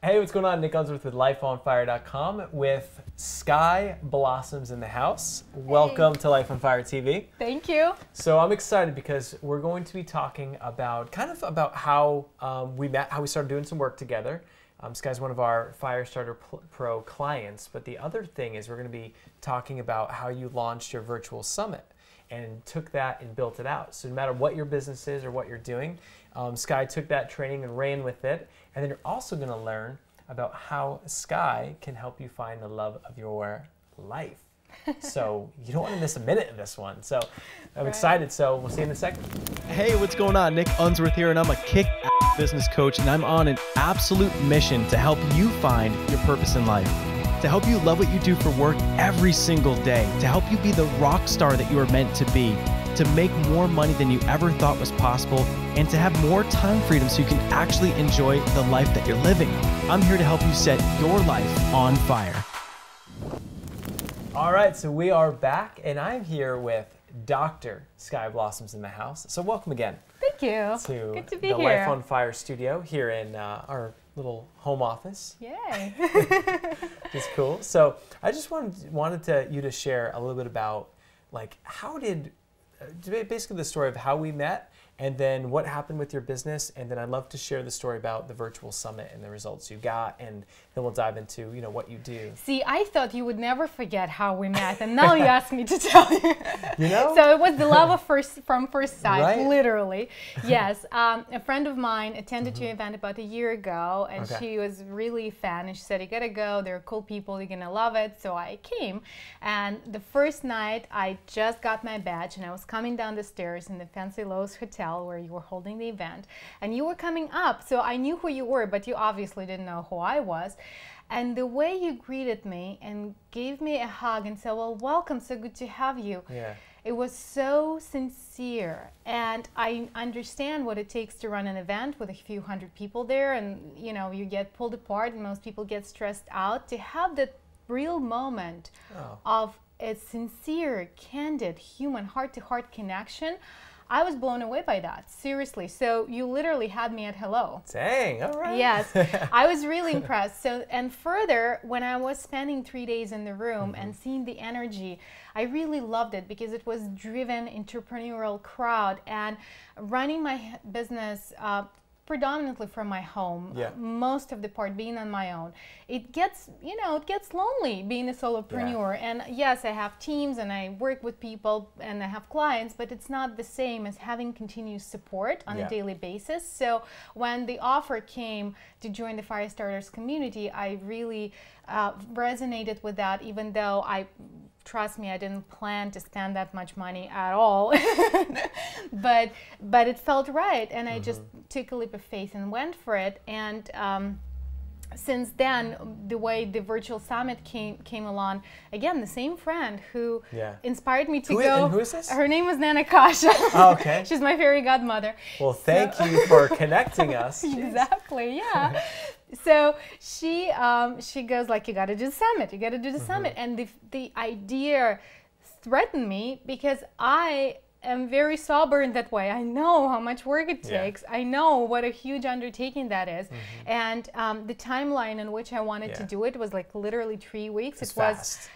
Hey, what's going on? Nick Unsworth with LifeOnFire.com with Sky Blossoms in the house. Welcome to Life on Fire TV. Thank you. So I'm excited because we're going to be talking about how we met, how we started doing some work together. Sky's one of our Firestarter Pro clients, but the other thing is we're going to be talking about how you launched your virtual summit and took that and built it out. So no matter what your business is or what you're doing, Sky took that training and ran with it. And then you're also going to learn about how Sky can help you find the love of your life. So you don't want to miss a minute of this one. So I'm excited. So we'll see you in a second. Hey, what's going on? Nick Unsworth here, and I'm a kick-ass business coach, and I'm on an absolute mission to help you find your purpose in life, to help you love what you do for work every single day, to help you be the rock star that you are meant to be, to make more money than you ever thought was possible, and to have more time freedom so you can actually enjoy the life that you're living. I'm here to help you set your life on fire. All right, so we are back, and I'm here with Dr. Sky Blossoms in the house. So welcome again. Thank you. Good to be the here. Life on Fire studio here in our little home office. Yay. It's cool. So I just wanted you to share a little bit about how did basically the story of how we met, and then what happened with your business, and then I'd love to share the story about the virtual summit and the results you got, and then we'll dive into what you do. See, I thought you would never forget how we met, and now you asked me to tell you. You know? So it was the love of from first sight, right? Literally. Yes. A friend of mine attended your event about a year ago, and she was really a fan, and she said, "You gotta go. They're cool people. You're gonna love it." So I came, and the first night I just got my badge, and I was coming down the stairs in the Fancy Lowe's Hotel where you were holding the event, and you were coming up, so I knew who you were, but you obviously didn't know who I was. And the way you greeted me and gave me a hug and said, "Well, welcome, so good to have you." Yeah. It was so sincere, and I understand what it takes to run an event with a few hundred people there, and you get pulled apart and most people get stressed out. To have that real moment of a sincere, candid, human, heart-to-heart connection, I was blown away by that, seriously. So you literally had me at hello. Dang, all right. Yes, I was really impressed. So, and further, when I was spending 3 days in the room and seeing the energy, I really loved it because it was driven, entrepreneurial crowd, and running my business predominantly from my home, most of the part being on my own. It gets, it gets lonely being a solopreneur. Yeah. And yes, I have teams and I work with people and I have clients, but it's not the same as having continuous support on a daily basis. So when the offer came to join the Firestarters community, I really resonated with that, even though trust me, I didn't plan to spend that much money at all, but it felt right, and I just took a leap of faith and went for it. And since then, the way the virtual summit came along, again, the same friend who inspired me to go. And who is this? Her name was Nana Kasha. Oh, okay. She's my fairy godmother. Well, thank you for connecting us. Exactly, yeah. So she goes like, "You got to do the summit. You got to do the summit." And the idea threatened me because I am very sober in that way. I know how much work it takes. I know what a huge undertaking that is. And the timeline in which I wanted to do it was like literally 3 weeks. It was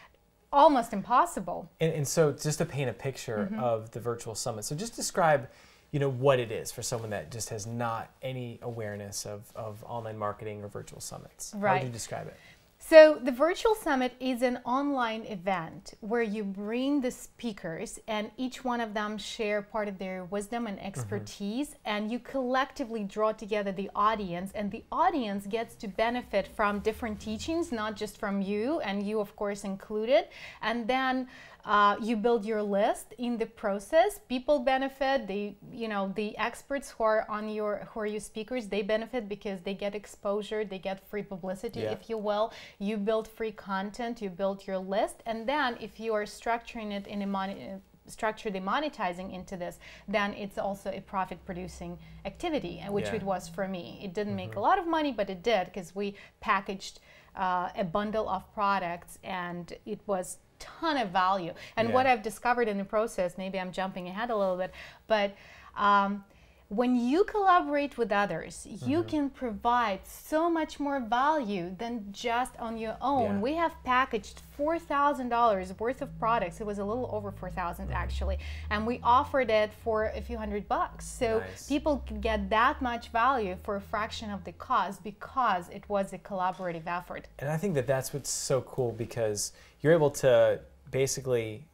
almost impossible. And so just to paint a picture of the virtual summit, so just describe what it is for someone that just has not any awareness of online marketing or virtual summits. Right. How would you describe it? So the virtual summit is an online event where you bring the speakers and each one of them share part of their wisdom and expertise, and you collectively draw together the audience, and the audience gets to benefit from different teachings, not just from you, and you of course included. And then you build your list in the process. People benefit. The experts who are your speakers, they benefit because they get exposure, they get free publicity, if you will. You build free content, you build your list, and then if you are structuring it in a monetizing into this, then it's also a profit-producing activity, which it was for me. It didn't make a lot of money, but it did because we packaged a bundle of products, and it was ton of value. And what I've discovered in the process, maybe I'm jumping ahead a little bit, but when you collaborate with others, you can provide so much more value than just on your own. Yeah. We have packaged $4,000 worth of products. It was a little over 4,000 actually, and we offered it for a few $100. So Nice. people could get that much value for a fraction of the cost because it was a collaborative effort. And I think that that's what's so cool, because you're able to basically,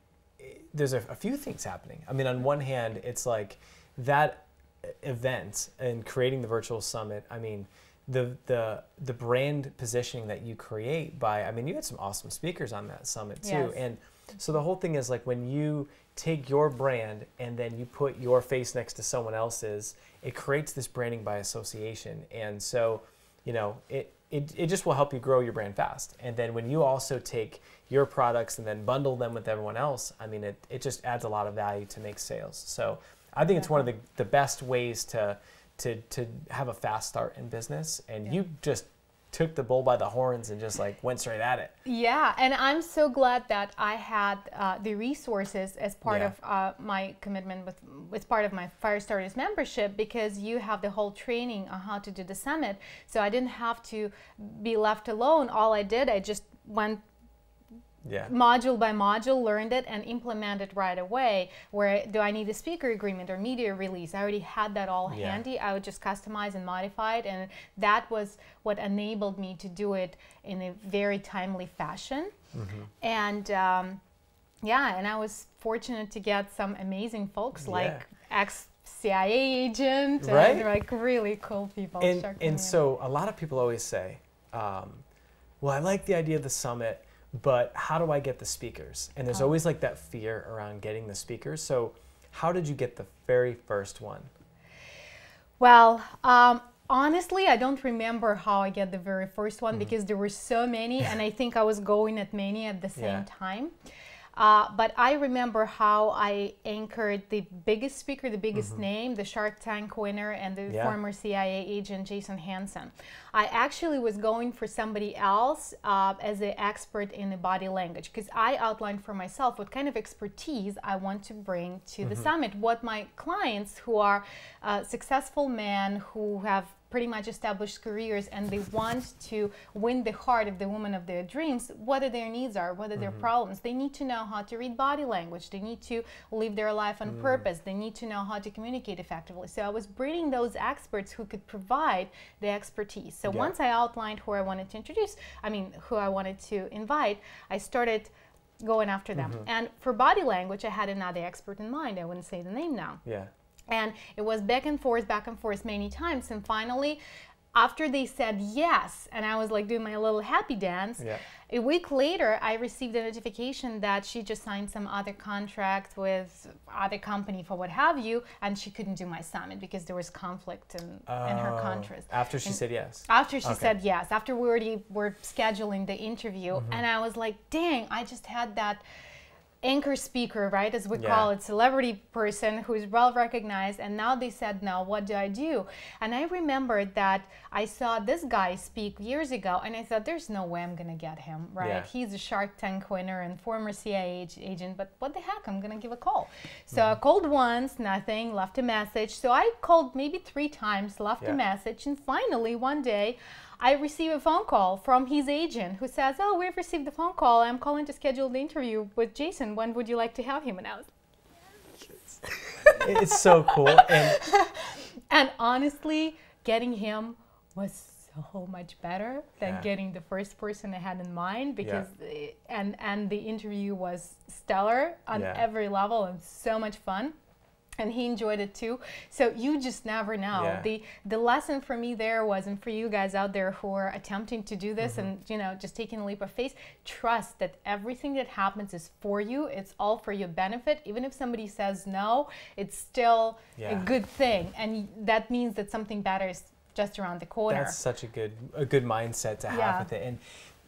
there's a few things happening. I mean, on one hand, it's like that event and creating the virtual summit. I mean, the brand positioning that you create by, I mean, you had some awesome speakers on that summit too. Yes. And so the whole thing is like, when you take your brand and then you put your face next to someone else's, it creates this branding by association. And so, you know, it just will help you grow your brand fast. And then when you also take your products and then bundle them with everyone else, I mean, it just adds a lot of value to make sales. So I think it's one of the best ways to have a fast start in business. And you just took the bull by the horns and just like went straight at it. Yeah, and I'm so glad that I had the resources as part of my commitment with part of my Firestarters membership, because you have the whole training on how to do the summit. So I didn't have to be left alone. All I did, I just went module by module, learned it, and implemented right away. Where do I need a speaker agreement or media release? I already had that all handy. I would just customize and modify it, and that was what enabled me to do it in a very timely fashion. And yeah, and I was fortunate to get some amazing folks like ex-CIA agent and like really cool people. And so a lot of people always say, well, I like the idea of the summit, but how do I get the speakers? And there's always like that fear around getting the speakers. So how did you get the very first one? Well, honestly, I don't remember how I get the very first one, because there were so many, and I think I was going at many at the same time. But I remember how I anchored the biggest speaker, the biggest name, the Shark Tank winner, and the former CIA agent, Jason Hansen. I actually was going for somebody else as an expert in the body language, because I outlined for myself what kind of expertise I want to bring to the summit, what my clients who are successful men who have pretty much established careers and they want to win the heart of the woman of their dreams, what their needs are, what are their problems. They need to know how to read body language. They need to live their life on purpose. They need to know how to communicate effectively. So I was bringing those experts who could provide the expertise. So once I outlined who I wanted to introduce, who I wanted to invite, I started going after them. And for body language, I had another expert in mind. I wouldn't say the name now. And it was back and forth many times. And finally, after they said yes, and I was like doing my little happy dance, a week later, I received a notification that she just signed some other contract with other company for what have you, and she couldn't do my summit because there was conflict in her contract. After she said yes? After she said yes. After we already were scheduling the interview. And I was like, dang, I just had that anchor speaker, right, as we call it, celebrity person who's well recognized, and now they said no, what do I do? And I remembered that I saw this guy speak years ago, and I thought, there's no way I'm gonna get him, right? He's a Shark Tank winner and former CIA agent, but what the heck, I'm gonna give a call. So I called once, nothing, left a message. So I called maybe 3 times, left a message, and finally one day I received a phone call from his agent who says, oh, we've received the phone call. I'm calling to schedule the interview with Jason. When would you like to have him? And I was it's so cool. And honestly, getting him was so much better than getting the first person I had in mind, because and the interview was stellar on every level and so much fun. And he enjoyed it too. So you just never know. The lesson for me there was, and for you guys out there who are attempting to do this and just taking a leap of faith, trust that everything that happens is for you. It's all for your benefit. Even if somebody says no, it's still a good thing, and that means that something better is just around the corner. That's such a good mindset to have with it.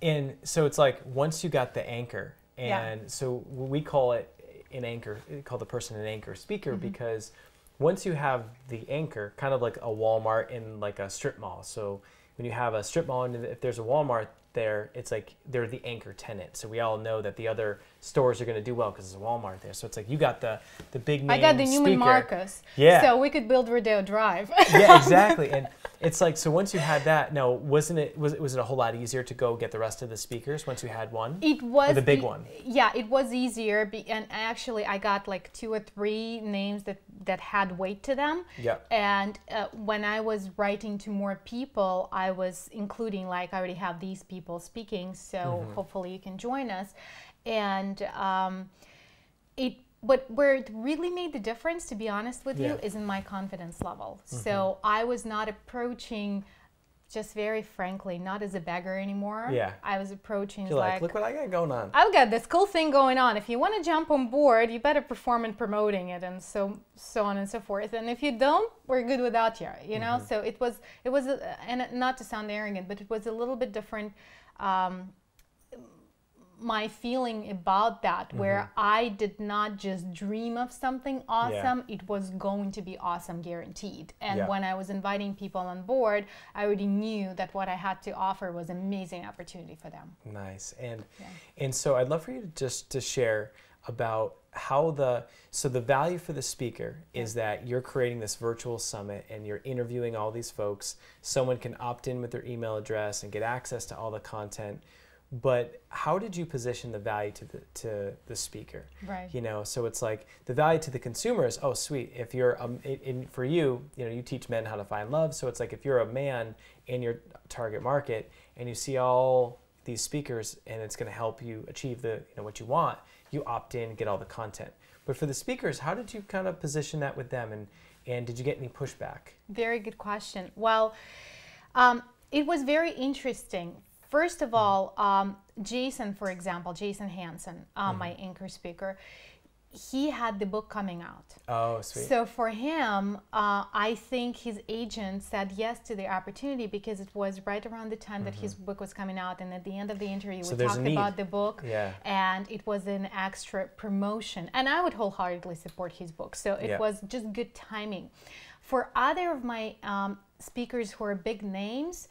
And so it's like, once you got the anchor, and so we call it an anchor, call the person an anchor speaker, because once you have the anchor, kind of like a Walmart in like a strip mall. So when you have a strip mall, and if there's a Walmart, there, it's like they're the anchor tenant. So we all know that the other stores are going to do well because there's a Walmart there. So it's like you got the big name I got the Neiman speaker. Marcus. Yeah. So we could build Rodeo Drive. Yeah, exactly. And it's like, so once you had that, no, was it a whole lot easier to go get the rest of the speakers once you had one? It was. Or the big one? Yeah, it was easier. And actually, I got like 2 or 3 names that had weight to them. Yeah. And when I was writing to more people, I was including like, I already have these people speaking, so hopefully you can join us. And but where it really made the difference, to be honest with you, is in my confidence level. So I was not approaching, just very frankly, not as a beggar anymore. Yeah. I was approaching You're like, look what I got going on. I've got this cool thing going on. If you want to jump on board, you better perform in promoting it, and so on and so forth. And if you don't, we're good without you. You know. So it was, and not to sound arrogant, but it was a little bit different. My feeling about that, where I did not just dream of something awesome, it was going to be awesome guaranteed. And when I was inviting people on board, I already knew that what I had to offer was an amazing opportunity for them. Nice. And so I'd love for you to just to share about how the value for the speaker is that you're creating this virtual summit and you're interviewing all these folks. Someone can opt in with their email address and get access to all the content. But how did you position the value to the speaker? Right. You know, so it's like the value to the consumer is, oh, sweet. If you're for you, you know, you teach men how to find love. So it's like if you're a man in your target market and you see all these speakers and it's going to help you achieve what you want, you opt in, get all the content. But for the speakers, how did you kind of position that with them, and did you get any pushback? Very good question. Well, it was very interesting. First of all, Jason, for example, Jason Hansen, my anchor speaker, he had the book coming out. Oh, sweet. So for him, I think his agent said yes to the opportunity because it was right around the time that his book was coming out. And at the end of the interview, we talked about the book, and it was an extra promotion. And I would wholeheartedly support his book. So it was just good timing. For other of my speakers who are big names,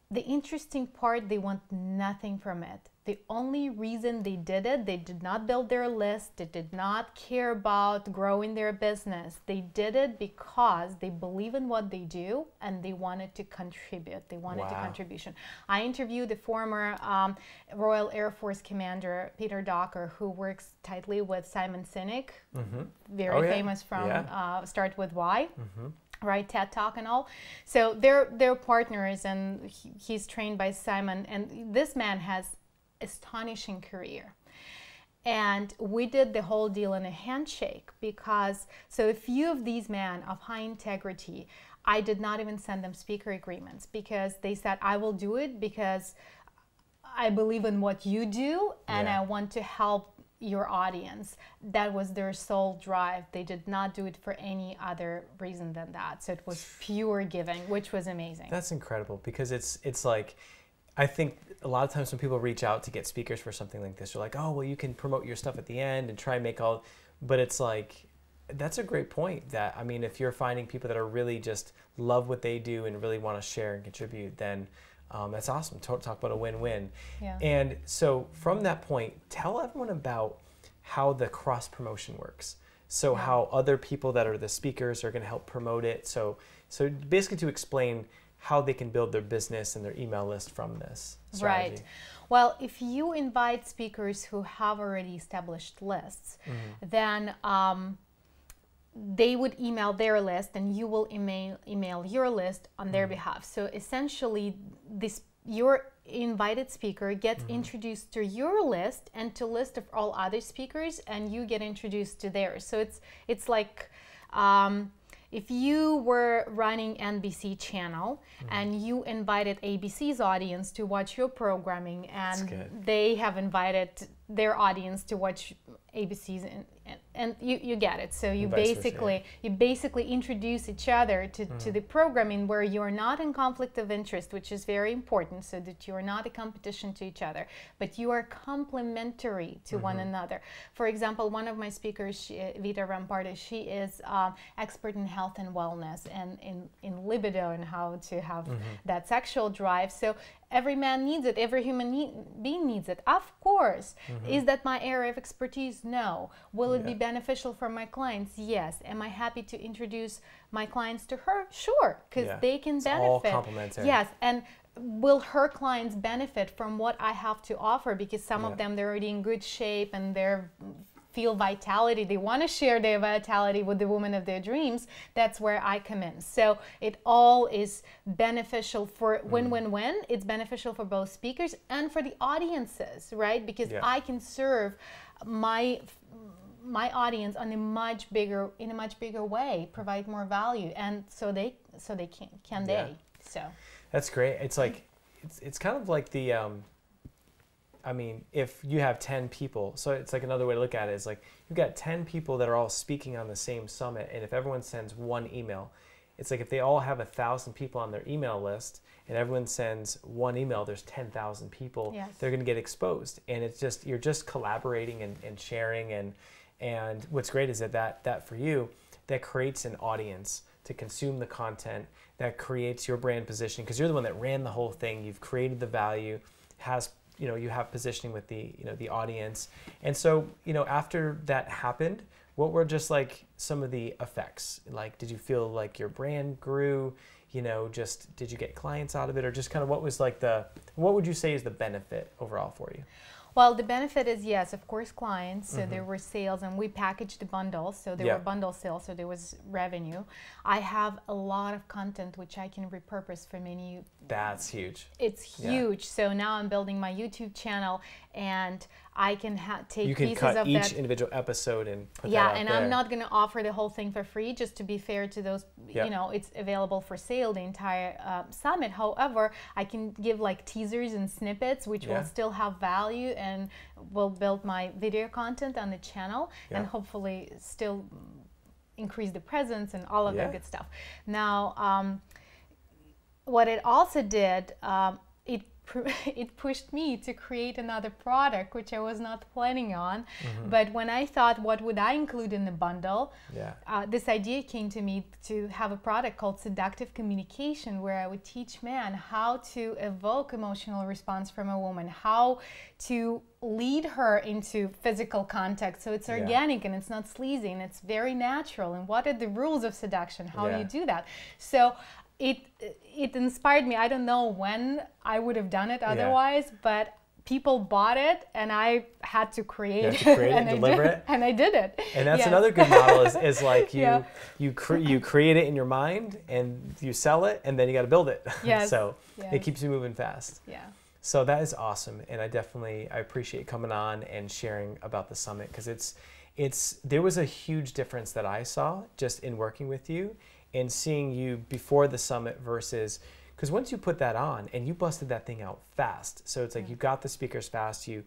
the interesting part, they want nothing from it. The only reason they did it, they did not build their list, they did not care about growing their business. They did it because they believe in what they do and they wanted to contribute. They wanted a contribution. I interviewed the former Royal Air Force Commander, Peter Docker, who works tightly with Simon Sinek, very famous from Start With Why. Right, TED Talk and all. So they're partners, and he's trained by Simon. And this man has astonishing career. And we did the whole deal in a handshake because, so a few of these men of high integrity, I did not even send them speaker agreements because they said, I will do it because I believe in what you do and I want to help your audience. That was their sole drive. They did not do it for any other reason than that. So it was pure giving, which was amazing. That's incredible because it's like, I think a lot of times when people reach out to get speakers for something like this, they're like, oh, well, you can promote your stuff at the end and try and make all, but it's like, that's a great point that, I mean, if you're finding people that are really just love what they do and really want to share and contribute, then that's awesome. Talk about a win-win. Yeah. And so from that point, tell everyone about how the cross-promotion works. So how other people that are the speakers are going to help promote it. So basically to explain how they can build their business and their email list from this strategy. Right. Well, if you invite speakers who have already established lists, then they would email their list and you will email your list on their behalf. So essentially, your invited speaker gets introduced to your list and to list of all other speakers, and you get introduced to theirs. So it's like if you were running NBC channel and you invited ABC's audience to watch your programming, and they have invited their audience to watch ABC's, and you get it. So you basically introduce each other to the programming where you're not in conflict of interest, which is very important, so that you're not a competition to each other, but you are complementary to one another. For example, one of my speakers, Vita Rampardo, she is expert in health and wellness and in libido and how to have that sexual drive. So every man needs it, every being needs it. Of course. Is that my area of expertise? No. Will it be beneficial for my clients? Yes. Am I happy to introduce my clients to her? Sure, because they can benefit. All complementary. Yes, and will her clients benefit from what I have to offer? Because some of them, they're already in good shape and they're feel vitality, they want to share their vitality with the woman of their dreams. That's where I come in. So it all is beneficial for win-win-win. It's beneficial for both speakers and for the audiences, right? Because I can serve my audience on in a much bigger way, provide more value, and so they can they. So that's great. It's like it's kind of like the I mean, if you have 10 people, so it's like another way to look at it is like you've got 10 people that are all speaking on the same summit, and if everyone sends one email, it's like if they all have 1,000 people on their email list and everyone sends one email, there's 10,000 people. They're going to get exposed, and it's just you're just collaborating and sharing, and what's great is that for you, that creates an audience to consume the content, that creates your brand positioning because you're the one that ran the whole thing. You've created the value, you have positioning with the audience. And so, after that happened, what were just like some of the effects? Like, did you feel like your brand grew? Just did you get clients out of it, or just kind of what would you say is the benefit overall for you? Well, the benefit is, yes, of course, clients. So there were sales, and we packaged the bundles. So there were bundle sales, so there was revenue. I have a lot of content which I can repurpose for many. That's huge. It's huge. So now I'm building my YouTube channel, and I can take pieces of that. You can cut each individual episode and put that out and there. I'm not going to offer the whole thing for free, just to be fair to those, it's available for sale, the entire summit. However, I can give like teasers and snippets, which will still have value and will build my video content on the channel and hopefully still increase the presence and all of that good stuff. Now, what it also did, it pushed me to create another product, which I was not planning on. But when I thought, what would I include in the bundle? This idea came to me to have a product called Seductive Communication, where I would teach men how to evoke emotional response from a woman, how to lead her into physical contact. So it's organic and it's not sleazy and it's very natural. And what are the rules of seduction? How do you do that? So it inspired me. I don't know when I would have done it otherwise, but people bought it and I had to create it and deliver it. And I did it. And that's another good model is like you create it in your mind and you sell it and then you got to build it. So it keeps you moving fast. So that is awesome, and I appreciate coming on and sharing about the summit, because there was a huge difference that I saw just in working with you and seeing you before the summit versus, because once you put that on and you busted that thing out fast, so it's like you got the speakers fast, you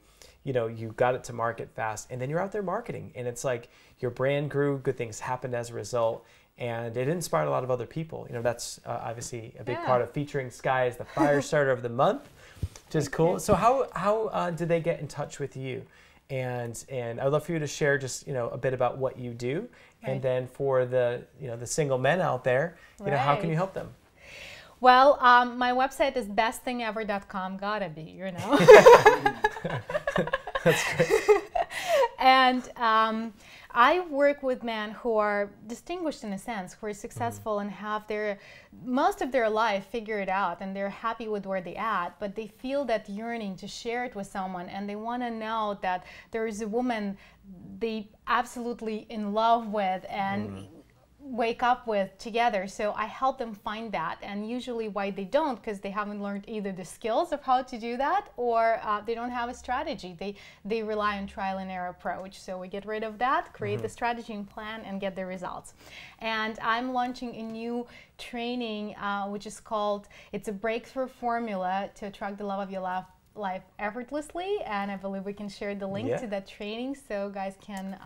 got it to market fast, and then you're out there marketing, and it's like your brand grew, good things happened as a result, and it inspired a lot of other people. That's obviously a big part of featuring Sky as the fire starter of the month, which is cool. So how did they get in touch with you? And I'd love for you to share just a bit about what you do, and then for the the single men out there, how can you help them? Well, my website is bestthingever.com. Gotta be, That's great. And I work with men who are distinguished in a sense, who are successful and have most of their life figured out, and they're happy with where they're at, but they feel that yearning to share it with someone, and they want to know that there is a woman they absolutely in love with and wake up with together. So I help them find that, and usually why they don't, because they haven't learned either the skills of how to do that, or they don't have a strategy. They rely on trial and error approach. So we get rid of that, create the strategy and plan, and get the results. And I'm launching a new training which is called, it's a breakthrough formula to attract the love of your life effortlessly, and I believe we can share the link to that training so guys can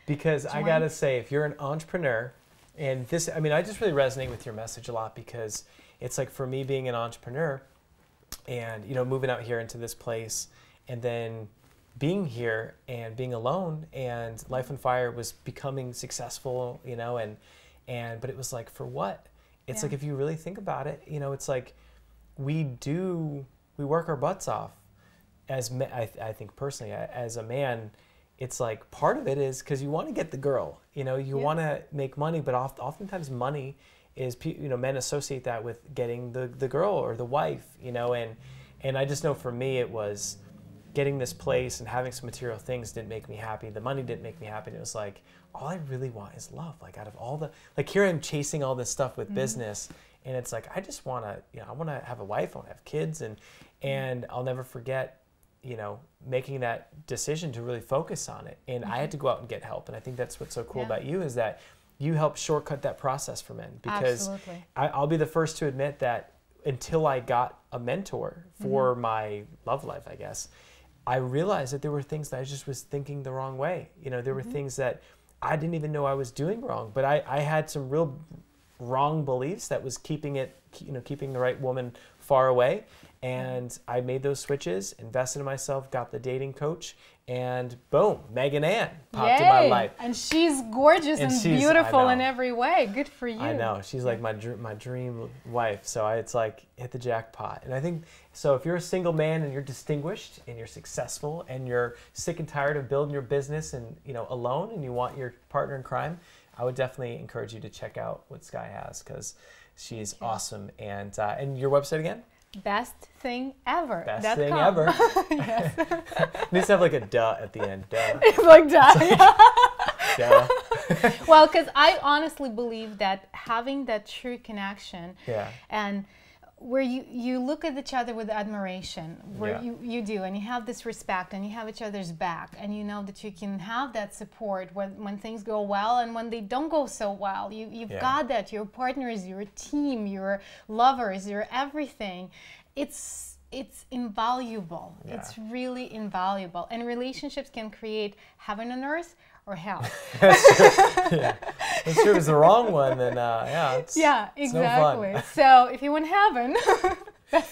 because join. I gotta say, if you're an entrepreneur, and this, I just really resonate with your message a lot, because it's like, for me being an entrepreneur and moving out here into this place, and then being here and being alone, and Life on Fire was becoming successful, but it was like, for what? It's like, if you really think about it, it's like, we work our butts off. I think personally, as a man, it's like part of it is because you want to get the girl, you know, you want to make money, but oftentimes money is, you know, men associate that with getting the girl or the wife, you know, and I just know for me it was getting this place and having some material things didn't make me happy. The money didn't make me happy. And it was like, all I really want is love. Like out of all the, like here I'm chasing all this stuff with business, and it's like, I just want to, you know, I want to have a wife, I want to have kids, and I'll never forget, you know, making that decision to really focus on it. And I had to go out and get help. And I think that's what's so cool about you is that you help shortcut that process for men, because I'll be the first to admit that until I got a mentor for my love life, I guess, I realized that there were things that I just was thinking the wrong way. You know, there were things that I didn't even know I was doing wrong, but I had some real wrong beliefs that was keeping the right woman far away. And I made those switches, invested in myself, got the dating coach, and boom, Megan Ann popped in my life. And she's gorgeous and beautiful in every way. Good for you. I know. She's like my dream wife. So it's like hit the jackpot. And I think, so if you're a single man and you're distinguished and you're successful and you're sick and tired of building your business and, you know, alone, and you want your partner in crime, I would definitely encourage you to check out what Sky has, because she's awesome. And your website again? Best thing ever. Best thing ever. Yes. It needs to have like a duh at the end. Duh. It's like duh. Duh. Well, because I honestly believe that having that true connection and where you look at each other with admiration, where you do, and you have this respect, and you have each other's back, and you know that you can have that support when things go well and when they don't go so well. You've got that. Your partners, your team, your lovers, your everything. It's invaluable. Yeah. It's really invaluable. And relationships can create heaven on earth or hell. That's true. Yeah. That's true. If it's the wrong one, then it's exactly. No fun. So if you want heaven,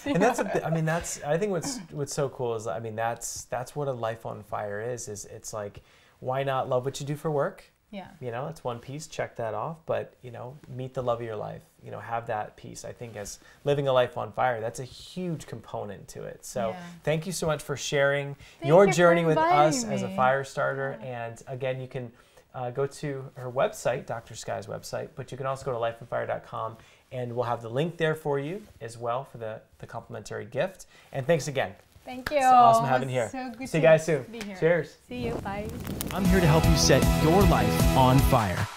and I think what's so cool is, I mean, that's what a life on fire is it's like, why not love what you do for work? Yeah. You know, it's one piece, check that off, but, you know, meet the love of your life, you know, have that piece. I think as living a life on fire, that's a huge component to it. So thank you so much for sharing your journey with us as a fire starter. And again, you can go to her website, Dr. Sky's website, but you can also go to lifeonfire.com, and we'll have the link there for you as well for the complimentary gift. And thanks again. Thank you. It's awesome having you here. So good See you guys soon. Be here. Cheers. See you. Bye. I'm here to help you set your life on fire.